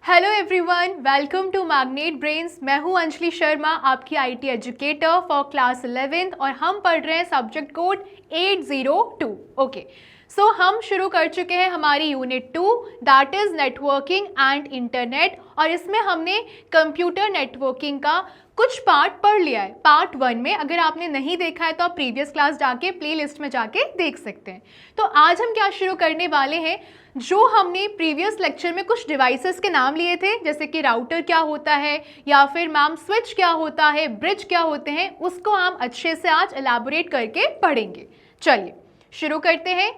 Hello everyone, welcome to Magnet Brains. मैं हूं अंजलि शर्मा, आपकी IT educator for class 11th और हम पढ़ रहे हैं सब्जेक्ट कोड 802। ओके, सो हम शुरू कर चुके हैं हमारी unit 2 that is networking and internet. और इसमें हमने कंप्यूटर नेटवर्किंग का कुछ पार्ट पढ़ लिया है। पार्ट 1 में अगर आपने नहीं देखा है तो आप प्रीवियस क्लास जाके प्लेलिस्ट में जाके देख सकते हैं। तो आज हम क्या शुरू करने वाले हैं, जो हमने प्रीवियस लेक्चर में कुछ डिवाइसेस के नाम लिए थे, जैसे कि राउटर क्या होता है या फिर मैम स्विच क्या होता है, ब्रिज क्या होते हैं, उसको हम अच्छे से आज एलैबोरेट करके पढ़ेंगे। चलिए शुरू करते हैं।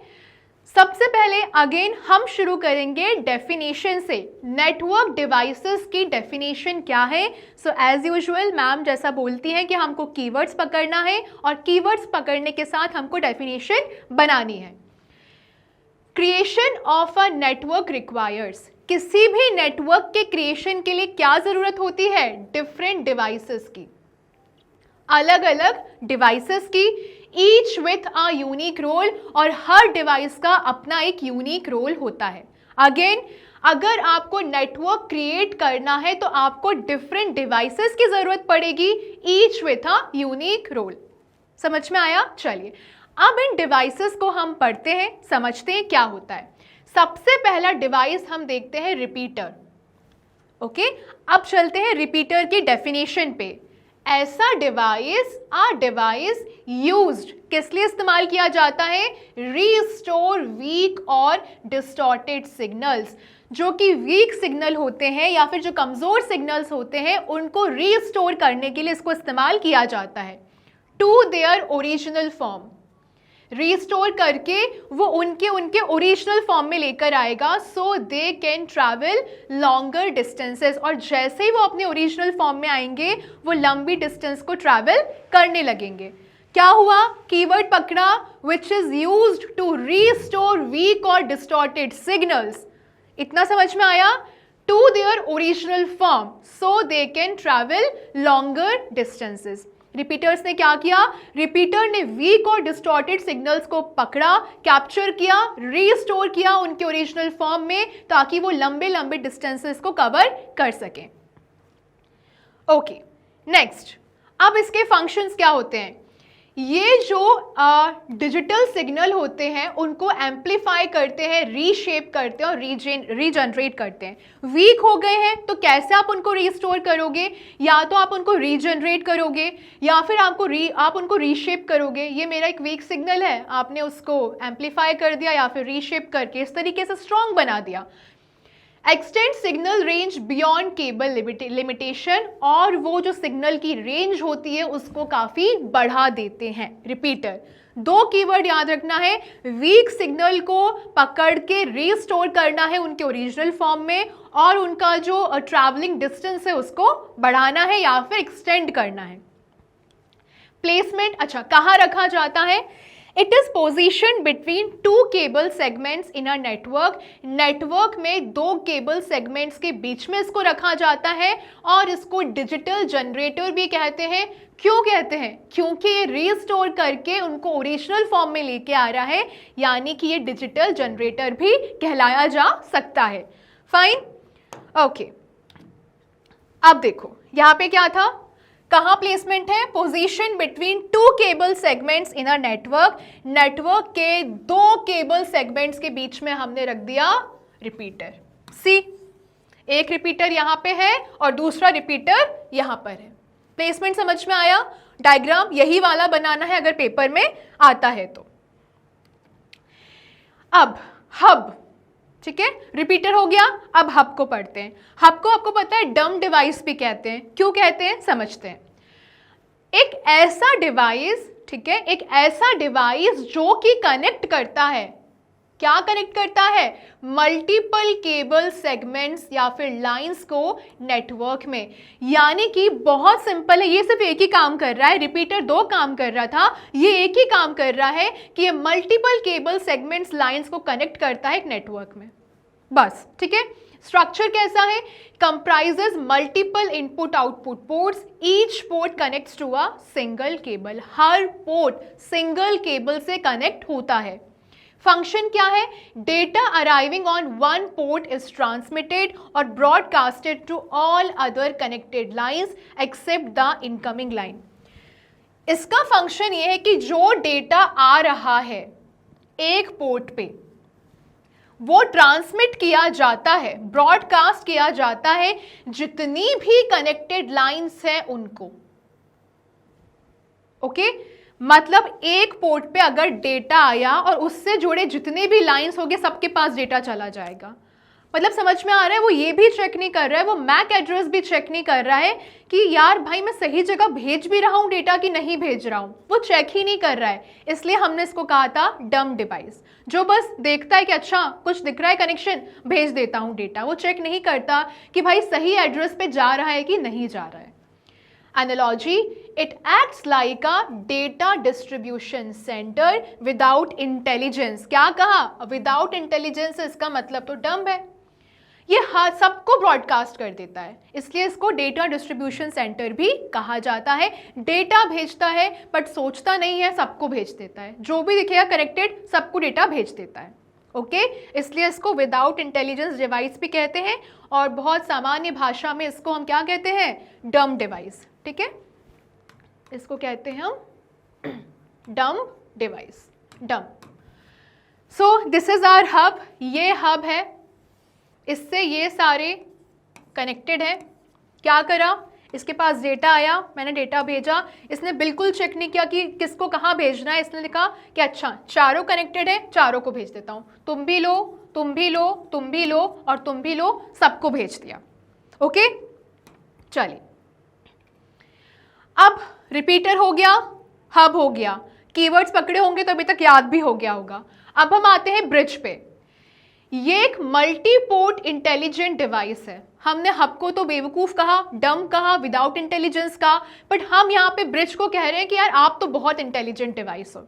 सबसे पहले अगेन हम शुरू करेंगे डेफिनेशन से। नेटवर्क डिवाइसेस की डेफिनेशन क्या है? सो एज यूजुअल मैम जैसा बोलती हैं कि हमको कीवर्ड्स पकड़ना है और कीवर्ड्स पकड़ने के साथ हमको डेफिनेशन बनानी है। Creation of a network requires, किसी भी नेटवर्क के क्रिएशन के लिए क्या जरूरत होती है? डिफरेंट डिवाइसेस की, अलग अलग डिवाइसेस की, each with a unique role, और हर डिवाइस का अपना एक यूनिक रोल होता है। अगेन अगर आपको नेटवर्क क्रिएट करना है तो आपको डिफरेंट डिवाइसेस की जरूरत पड़ेगी, each with a unique role. समझ में आया? चलिए अब इन डिवाइसेस को हम पढ़ते हैं, समझते हैं क्या होता है। सबसे पहला डिवाइस हम देखते हैं रिपीटर। ओके, अब चलते हैं रिपीटर की डेफिनेशन पे। ऐसा डिवाइस, अ डिवाइस यूज्ड, किस लिए इस्तेमाल किया जाता है? रीस्टोर वीक और डिस्टॉर्टेड सिग्नल्स। जो कि वीक सिग्नल होते हैं या फिर जो कमजोर सिग्नल्स होते हैं उनको रीस्टोर करने के लिए इसको इस्तेमाल किया जाता है। To their original form, restore करके वो उनके ओरिजिनल फॉर्म में लेकर आएगा, so they can travel longer distances. और जैसे ही वो अपने ओरिजिनल फॉर्म में आएंगे वो लंबी डिस्टेंस को ट्रैवल करने लगेंगे। क्या हुआ? कीवर्ड पकड़ा, which is used to restore weak और डिस्टॉर्टेड सिग्नल्स। इतना समझ में आया? To their original form so they can travel longer distances. Repeaters ने क्या किया? रिपीटर ने वीक और डिस्टॉर्टेड सिग्नल्स को पकड़ा, कैप्चर किया, रीस्टोर किया उनके ओरिजिनल फॉर्म में, ताकि वो लंबे लंबे डिस्टेंसेस को कवर कर सकें। ओके, नेक्स्ट, अब इसके फंक्शंस क्या होते हैं? ये जो डिजिटल सिग्नल होते हैं उनको एम्पलीफाई करते हैं, रीशेप करते हैं और रीजनरेट करते हैं। वीक हो गए हैं तो कैसे आप उनको रीस्टोर करोगे? या तो आप उनको रीजनरेट करोगे या फिर आप उनको रीशेप करोगे। ये मेरा एक वीक सिग्नल है, आपने उसको एम्पलीफाई कर दिया या फिर रीशेप करके इस तरीके से स्ट्रॉन्ग बना दिया। Extend signal range beyond cable limitation, और वो जो सिग्नल की रेंज होती है उसको काफ़ी बढ़ा देते हैं रिपीटर। दो कीवर्ड याद रखना है, वीक सिग्नल को पकड़ के रीस्टोर करना है उनके ओरिजिनल फॉर्म में, और उनका जो ट्रैवलिंग डिस्टेंस है उसको बढ़ाना है या फिर एक्सटेंड करना है। प्लेसमेंट, अच्छा कहाँ रखा जाता है? It is position between two cable segments in a network. Network में दो केबल सेगमेंट्स के बीच में इसको रखा जाता है, और इसको डिजिटल जनरेटर भी कहते हैं। क्यों कहते हैं? क्योंकि ये रीस्टोर करके उनको ओरिजिनल फॉर्म में लेके आ रहा है, यानी कि ये डिजिटल जनरेटर भी कहलाया जा सकता है। Fine, okay. अब देखो यहाँ पे क्या था, कहाँ प्लेसमेंट है? Position between two cable segments in a network. Network के दो केबल सेगमेंट्स के बीच में हमने रख दिया रिपीटर। सी, एक रिपीटर यहाँ पे है और दूसरा रिपीटर यहाँ पर है। प्लेसमेंट समझ में आया? डायग्राम यही वाला बनाना है अगर पेपर में आता है तो। अब हब, ठीक है, रिपीटर हो गया। अब हब को पढ़ते हैं। हब को आपको पता है डम डिवाइस भी कहते हैं। क्यों कहते हैं समझते हैं। एक ऐसा डिवाइस, ठीक है, एक ऐसा डिवाइस जो कि कनेक्ट करता है, क्या कनेक्ट करता है? मल्टीपल केबल सेगमेंट्स या फिर लाइंस को नेटवर्क में। यानी कि बहुत सिंपल है, ये सिर्फ एक ही काम कर रहा है, रिपीटर दो काम कर रहा था, ये एक ही काम कर रहा है कि ये मल्टीपल केबल सेगमेंट्स लाइंस को कनेक्ट करता है एक नेटवर्क में, बस। ठीक है, स्ट्रक्चर कैसा है? Comprises multiple input output ports, each port connects to a single cable. हर पोर्ट सिंगल केबल से कनेक्ट होता है। फंक्शन क्या है? Data arriving on one port is transmitted और broadcasted to all other connected lines except the incoming line. इसका function ये है कि जो डेटा आ रहा है एक पोर्ट पे, वो ट्रांसमिट किया जाता है, ब्रॉडकास्ट किया जाता है जितनी भी कनेक्टेड लाइंस हैं उनको। ओके मतलब एक पोर्ट पे अगर डेटा आया और उससे जुड़े जितने भी लाइंस होंगे सबके पास डेटा चला जाएगा। मतलब समझ में आ रहा है? वो ये भी चेक नहीं कर रहा है, वो मैक एड्रेस भी चेक नहीं कर रहा है कि यार भाई मैं सही जगह भेज भी रहा हूं डेटा कि नहीं भेज रहा हूं, वो चेक ही नहीं कर रहा है। इसलिए हमने इसको कहा था डम डिवाइस, जो बस देखता है कि अच्छा कुछ दिख रहा है कनेक्शन, भेज देता हूं डेटा। वो चेक नहीं करता कि भाई सही एड्रेस पे जा रहा है कि नहीं जा रहा है। Analogy, it acts like a data distribution center without intelligence। क्या कहा? Without intelligence, इसका मतलब तो डम्ब है। ये सबको ब्रॉडकास्ट कर देता है, इसलिए इसको डेटा डिस्ट्रीब्यूशन सेंटर भी कहा जाता है। डेटा भेजता है बट सोचता नहीं है, सबको भेज देता है, जो भी दिखेगा कनेक्टेड सबको डेटा भेज देता है। ओके इसलिए इसको विदाउट इंटेलिजेंस डिवाइस भी कहते हैं और बहुत सामान्य भाषा में इसको हम क्या कहते हैं? डम डिवाइस। ठीक है, इसको कहते हैं हम dumb device, dumb. So this is our hub, ये हब है, इससे ये सारे कनेक्टेड है। क्या करा? इसके पास डेटा आया, मैंने डेटा भेजा, इसने बिल्कुल चेक नहीं किया कि किसको कहाँ भेजना है। इसने लिखा कि अच्छा चारों कनेक्टेड है, चारों को भेज देता हूँ, तुम भी लो, तुम भी लो, तुम भी लो और तुम भी लो, सबको भेज दिया। ओके चलिए, अब रिपीटर हो गया, हब हो गया, कीवर्ड्स पकड़े होंगे तो अभी तक याद भी हो गया होगा। अब हम आते हैं ब्रिज पे। ये एक मल्टी पोर्ट इंटेलिजेंट डिवाइस है। हमने हब को तो बेवकूफ कहा, डम कहा, विदाउट इंटेलिजेंस कहा, बट हम यहाँ पे ब्रिज को कह रहे हैं कि यार आप तो बहुत इंटेलिजेंट डिवाइस हो।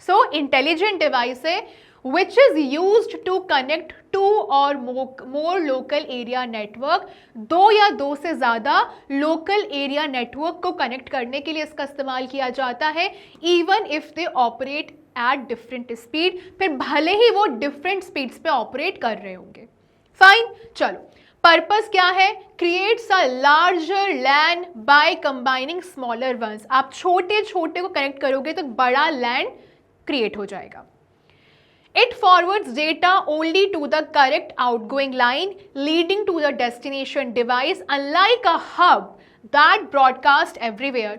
सो इंटेलिजेंट डिवाइस है which is used to connect two or more local area network। दो या दो से ज़्यादा local area network को कनेक्ट करने के लिए इसका इस्तेमाल किया जाता है। even if they operate at different speed, फिर भले ही वो different speeds पे ऑपरेट कर रहे होंगे। फाइन, चलो पर्पस क्या है? Creates a larger LAN by combining smaller ones. आप छोटे छोटे को कनेक्ट करोगे तो बड़ा लैन क्रिएट हो जाएगा। It forwards data only to the correct outgoing line leading to the destination device, unlike a hub that broadcasts everywhere।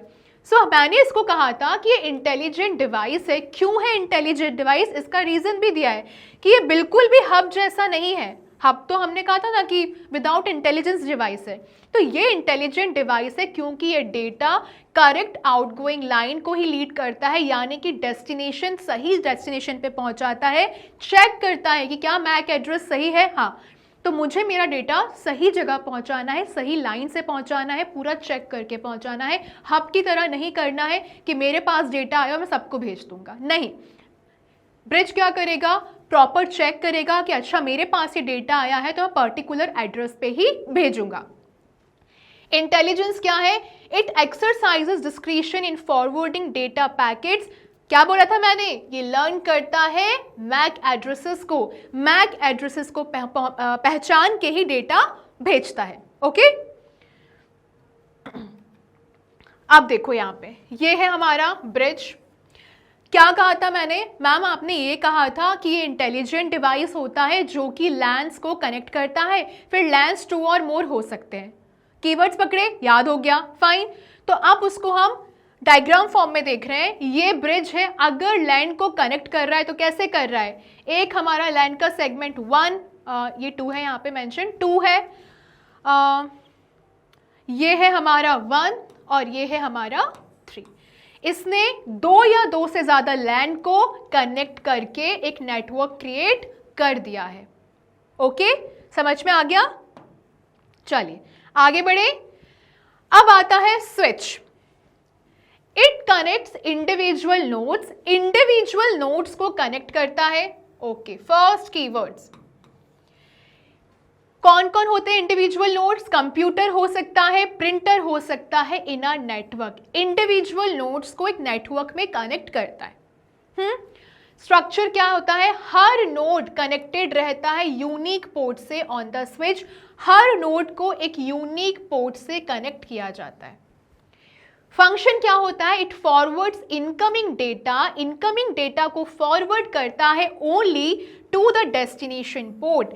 So मैंने इसको कहा था कि ये इंटेलिजेंट डिवाइस है। क्यों है इंटेलिजेंट डिवाइस? इसका रीजन भी दिया है कि ये बिल्कुल भी हब जैसा नहीं है। हब तो हमने कहा था ना कि विदाउट इंटेलिजेंस डिवाइस है, तो ये इंटेलिजेंट डिवाइस है क्योंकि ये डेटा करेक्ट आउटगोइंग लाइन को ही लीड करता है, यानी कि डेस्टिनेशन, सही डेस्टिनेशन पे पहुंचाता है। चेक करता है कि क्या मैक एड्रेस सही है, हाँ तो मुझे मेरा डेटा सही जगह पहुंचाना है, सही लाइन से पहुंचाना है, पूरा चेक करके पहुंचाना है। हब की तरह नहीं करना है कि मेरे पास डेटा आया मैं सबको भेज दूंगा, नहीं। ब्रिज क्या करेगा? प्रॉपर चेक करेगा कि अच्छा मेरे पास ये डेटा आया है तो मैं पर्टिकुलर एड्रेस पे ही भेजूंगा। इंटेलिजेंस क्या है? It exercises discretion in forwarding data packets. क्या बोला था मैंने? ये लर्न करता है मैक एड्रेसेस को, मैक एड्रेसेस को पहचान के ही डेटा भेजता है। ओके अब देखो यहाँ पे ये है हमारा ब्रिज। क्या कहा था मैंने? मैम आपने ये कहा था कि ये इंटेलिजेंट डिवाइस होता है जो कि लैंस को कनेक्ट करता है, फिर लैंस टू और मोर हो सकते हैं। कीवर्ड्स पकड़े, याद हो गया, फाइन। तो अब उसको हम डायग्राम फॉर्म में देख रहे हैं। ये ब्रिज है, अगर लैंड को कनेक्ट कर रहा है तो कैसे कर रहा है? एक हमारा लैंड का सेगमेंट 1, ये 2 है, यहाँ पे मेंशन 2 है, ये है हमारा 1 और ये है हमारा 3। इसने 2 या 2 से ज़्यादा लैंड को कनेक्ट करके एक नेटवर्क क्रिएट कर दिया है। ओके समझ में आ गया? चलिए आगे बढ़े। अब आता है switch. It connects individual nodes, individual nodes को कनेक्ट करता है। ओके फर्स्ट कीवर्ड्स, कौन कौन होते हैं इंडिविजुअल नोड्स? कंप्यूटर हो सकता है, प्रिंटर हो सकता है, इन अ नेटवर्क। इंडिविजुअल नोड्स को एक नेटवर्क में कनेक्ट करता है। स्ट्रक्चर क्या होता है, हर नोड कनेक्टेड रहता है यूनिक पोर्ट से on the switch, her node को एक यूनिक पोर्ट से कनेक्ट किया जाता है। फंक्शन क्या होता है, इट फॉरवर्ड्स इनकमिंग डेटा को फॉरवर्ड करता है only to the destination port,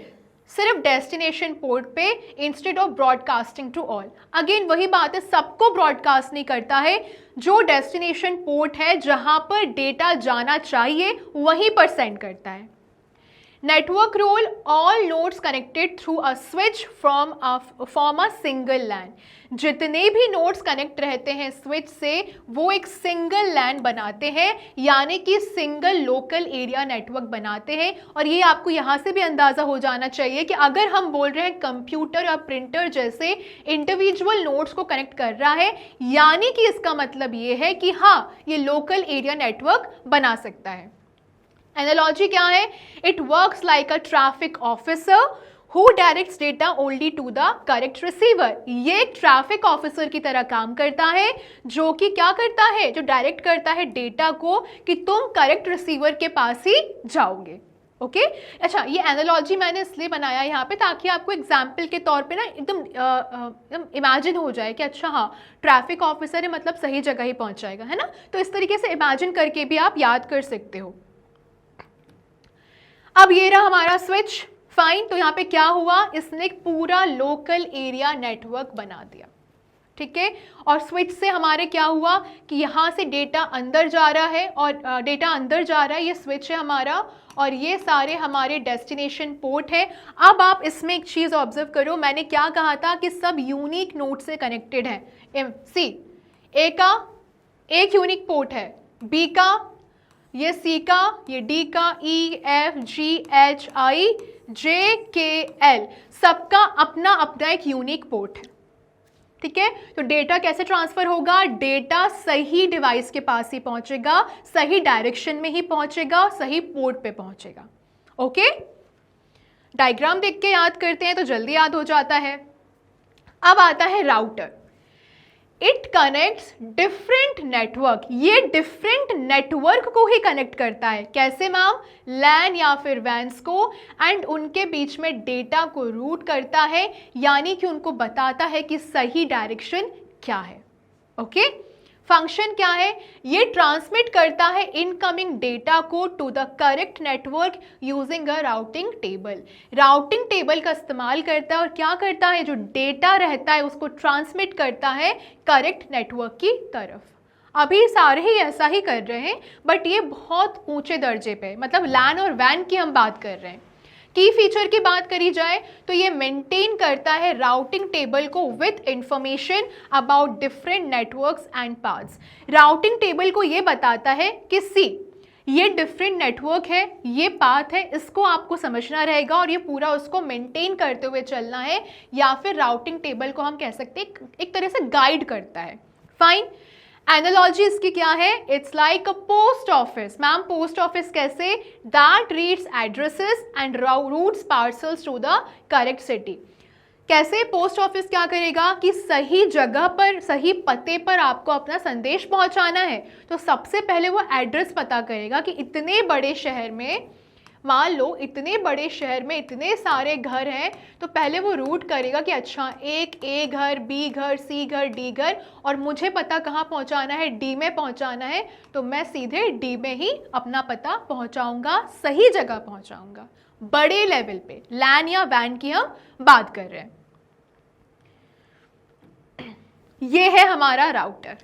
सिर्फ डेस्टिनेशन पोर्ट पे, instead of broadcasting to all. Again वही बात है, सबको ब्रॉडकास्ट नहीं करता है, जो डेस्टिनेशन पोर्ट है जहां पर डेटा जाना चाहिए वहीं पर सेंड करता है। Network role, all nodes connected through a switch from a single LAN. जितने भी नोड्स कनेक्ट रहते हैं स्विच से वो एक सिंगल लैन बनाते हैं, यानी कि सिंगल लोकल एरिया नेटवर्क बनाते हैं। और ये आपको यहाँ से भी अंदाज़ा हो जाना चाहिए कि अगर हम बोल रहे हैं कंप्यूटर या प्रिंटर जैसे इंडिविजुअल नोड्स को कनेक्ट कर रहा है, यानी कि इसका मतलब ये है कि हाँ, ये लोकल एरिया नेटवर्क बना सकता है। एनालॉजी क्या है, it works like a traffic officer who directs data only to the correct receiver. ये एक ट्रैफिक ऑफिसर की तरह काम करता है, जो कि क्या करता है, जो डायरेक्ट करता है डेटा को कि तुम करेक्ट रिसीवर के पास ही जाओगे। ओके अच्छा, ये एनालॉजी मैंने इसलिए बनाया यहाँ पे ताकि आपको एग्जाम्पल के तौर पे ना एकदम इमेजिन हो जाए कि अच्छा हाँ, ट्रैफिक ऑफिसर है मतलब सही जगह ही पहुँचाएगा, है ना। तो इस तरीके से इमेजिन करके भी आप याद कर सकते हो। अब ये रहा हमारा स्विच, फाइन। तो यहाँ पे क्या हुआ, इसने एक पूरा लोकल एरिया नेटवर्क बना दिया, ठीक है। और स्विच से हमारे क्या हुआ कि यहाँ से डेटा अंदर जा रहा है, और डेटा अंदर जा रहा है, ये स्विच है हमारा, और ये सारे हमारे डेस्टिनेशन पोर्ट है। अब आप इसमें एक चीज़ ऑब्जर्व करो, मैंने क्या कहा था कि सब यूनिक नोड से कनेक्टेड है। सी, ए का एक यूनिक पोर्ट है, बी का, ये सी का, ये डी का, E F G H I जे के एल, सबका अपना अपना एक यूनिक पोर्ट है, ठीक है। तो डेटा कैसे ट्रांसफर होगा, डेटा सही डिवाइस के पास ही पहुंचेगा, सही डायरेक्शन में ही पहुंचेगा, सही पोर्ट पे पहुंचेगा। ओके, डायग्राम देख के याद करते हैं तो जल्दी याद हो जाता है। अब आता है router, it connects different network, ये डिफरेंट नेटवर्क को ही कनेक्ट करता है। कैसे मैम, लैन या फिर वैन्स को, एंड उनके बीच में डेटा को रूट करता है, यानी कि उनको बताता है कि सही डायरेक्शन क्या है। ओके, फंक्शन क्या है, ये ट्रांसमिट करता है इनकमिंग डेटा को to the correct network using a routing table. Routing table का इस्तेमाल करता है और क्या करता है, जो डेटा रहता है उसको ट्रांसमिट करता है करेक्ट नेटवर्क की तरफ। अभी सारे ही ऐसा ही कर रहे हैं, बट ये बहुत ऊंचे दर्जे पे, मतलब लैन और वैन की हम बात कर रहे हैं। की फीचर की बात करी जाए तो ये मेंटेन करता है राउटिंग टेबल को with information about different networks and paths. Routing table को ये बताता है कि सी, ये डिफरेंट नेटवर्क है, ये पाथ है, इसको आपको समझना रहेगा और ये पूरा उसको मेंटेन करते हुए चलना है, या फिर राउटिंग टेबल को हम कह सकते हैं एक तरह से गाइड करता है। फाइन, एनालॉजी इसकी क्या है, it's like a post office. Ma'am post office कैसे, that reads addresses and routes parcels to the correct city. कैसे, पोस्ट ऑफिस क्या करेगा कि सही जगह पर, सही पते पर आपको अपना संदेश पहुंचाना है, तो सबसे पहले वो एड्रेस पता करेगा कि इतने बड़े शहर में, मान लो इतने बड़े शहर में इतने सारे घर हैं, तो पहले वो रूट करेगा कि अच्छा एक ए घर, बी घर, सी घर, डी घर, और मुझे पता कहाँ पहुँचाना है, डी में पहुँचाना है, तो मैं सीधे डी में ही अपना पता पहुँचाऊँगा, सही जगह पहुँचाऊँगा। बड़े लेवल पे लैन या वैन की हम बात कर रहे हैं। ये है हमारा राउटर।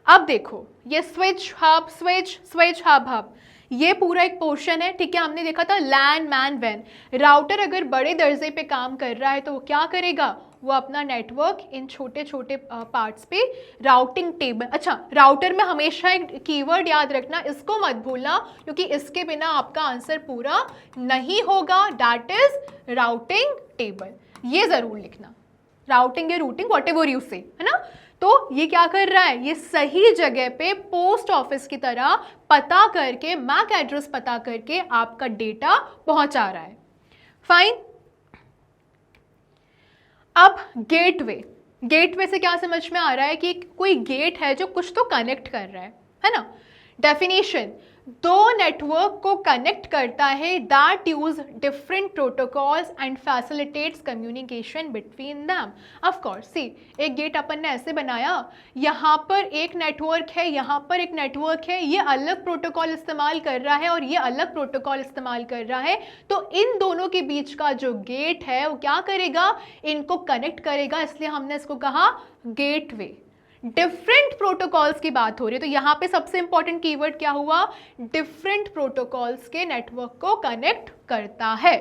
अब देखो ये स्विच हब, स्विच हब, ये पूरा एक पोर्शन है, ठीक है। हमने देखा था लैन मैन वैन। राउटर अगर बड़े दर्जे पे काम कर रहा है तो वो क्या करेगा, वो अपना नेटवर्क इन छोटे छोटे पार्ट्स पे राउटिंग टेबल। अच्छा, राउटर में हमेशा एक कीवर्ड याद रखना, इसको मत भूलना, क्योंकि इसके बिना आपका आंसर पूरा नहीं होगा। दैट इज राउटिंग टेबल, ये जरूर लिखना, राउटिंग या रूटिंग वॉट एवर यू से, है ना। तो ये क्या कर रहा है, ये सही जगह पे पोस्ट ऑफिस की तरह पता करके, मैक एड्रेस पता करके आपका डेटा पहुंचा रहा है। फाइन, अब गेटवे, गेटवे से क्या समझ में आ रहा है कि कोई गेट है जो कुछ तो कनेक्ट कर रहा है ना। डेफिनेशन, दो नेटवर्क को कनेक्ट करता है that use different protocols and facilitates communication between them. Of course सी, एक गेट अपन ने ऐसे बनाया, यहाँ पर एक नेटवर्क है, यहाँ पर एक नेटवर्क है, ये अलग प्रोटोकॉल इस्तेमाल कर रहा है और ये अलग प्रोटोकॉल इस्तेमाल कर रहा है, तो इन दोनों के बीच का जो गेट है वो क्या करेगा, इनको कनेक्ट करेगा, इसलिए हमने इसको कहा गेटवे। डिफरेंट प्रोटोकॉल्स की बात हो रही है, तो यहां पे सबसे इंपॉर्टेंट कीवर्ड क्या हुआ, डिफरेंट प्रोटोकॉल्स के नेटवर्क को कनेक्ट करता है।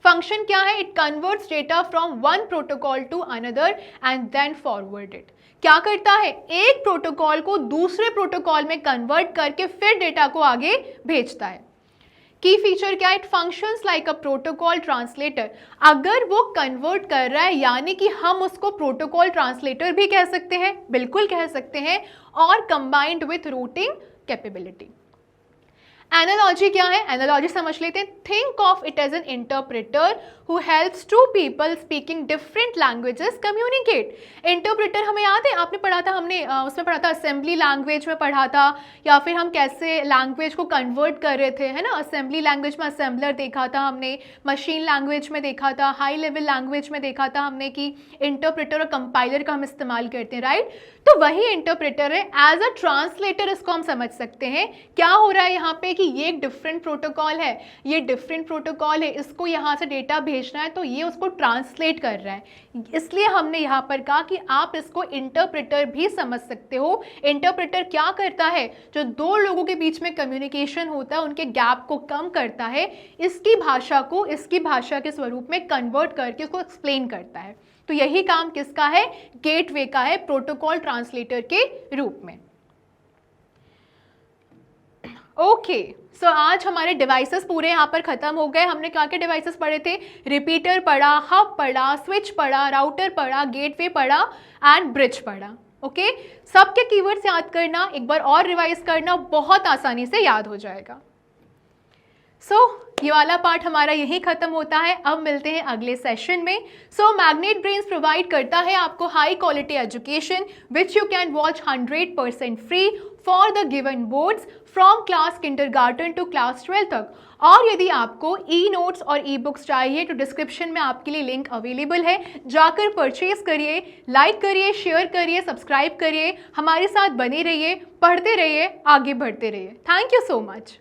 फंक्शन क्या है, it converts data from one protocol to another and then forward it. क्या करता है, एक प्रोटोकॉल को दूसरे प्रोटोकॉल में कन्वर्ट करके फिर डेटा को आगे भेजता है। की फीचर क्या है, it functions like a protocol translator. अगर वो कन्वर्ट कर रहा है यानी कि हम उसको प्रोटोकॉल ट्रांसलेटर भी कह सकते हैं, बिल्कुल कह सकते हैं, और combined with routing capability. Analogy क्या है, एनालॉजी समझ लेते हैं। Think of it as an interpreter who helps to people speaking different languages communicate. Interpreter हमें याद है, आपने पढ़ा था, हमने उसमें पढ़ा था, असेंबली लैंग्वेज में पढ़ा था, या फिर हम कैसे लैंग्वेज को कन्वर्ट कर रहे थे, है ना। असेंबली लैंग्वेज में असेंबलर देखा था हमने, मशीन लैंग्वेज में देखा था, हाई लेवल लैंग्वेज में देखा था हमने कि इंटरप्रेटर और कंपाइलर का हम इस्तेमाल करते हैं, राइट। तो वही इंटरप्रेटर है। एज अ ट्रांसलेटर इसको हम समझ सकते हैं। क्या हो रहा है यहाँ पे कि ये एक डिफरेंट प्रोटोकॉल है, ये डिफरेंट प्रोटोकॉल है, इसको यहाँ से डेटा भेजना है तो ये उसको ट्रांसलेट कर रहा है, इसलिए हमने यहाँ पर कहा कि आप इसको इंटरप्रेटर भी समझ सकते हो। इंटरप्रेटर क्या करता है, जो दो लोगों के बीच में कम्युनिकेशन होता है उनके गैप को कम करता है, इसकी भाषा को इसकी भाषा के स्वरूप में कन्वर्ट करके उसको एक्सप्लेन करता है। तो यही काम किसका है, गेटवे का है, प्रोटोकॉल ट्रांसलेटर के रूप में। ओके, सो आज हमारे डिवाइसेस पूरे यहाँ पर खत्म हो गए। हमने क्या क्या डिवाइसेस पढ़े थे, रिपीटर पढ़ा, हब पढ़ा, स्विच पढ़ा, राउटर पढ़ा, गेटवे पढ़ा एंड ब्रिज पढ़ा। ओके, सबके कीवर्ड्स याद करना, एक बार और रिवाइज करना, बहुत आसानी से याद हो जाएगा। ये वाला पार्ट हमारा यहीं खत्म होता है। अब मिलते हैं अगले सेशन में। मैग्नेट ब्रेन्स प्रोवाइड करता है आपको high quality education which you can watch 100% free for the given boards from class kindergarten to class 12 तक। और यदि आपको ई नोट्स और ई बुक्स चाहिए तो डिस्क्रिप्शन में आपके लिए लिंक अवेलेबल है, जाकर परचेज करिए, लाइक करिए, शेयर करिए, सब्सक्राइब करिए, हमारे साथ बने रहिए, पढ़ते रहिए, आगे बढ़ते रहिए। Thank you so much.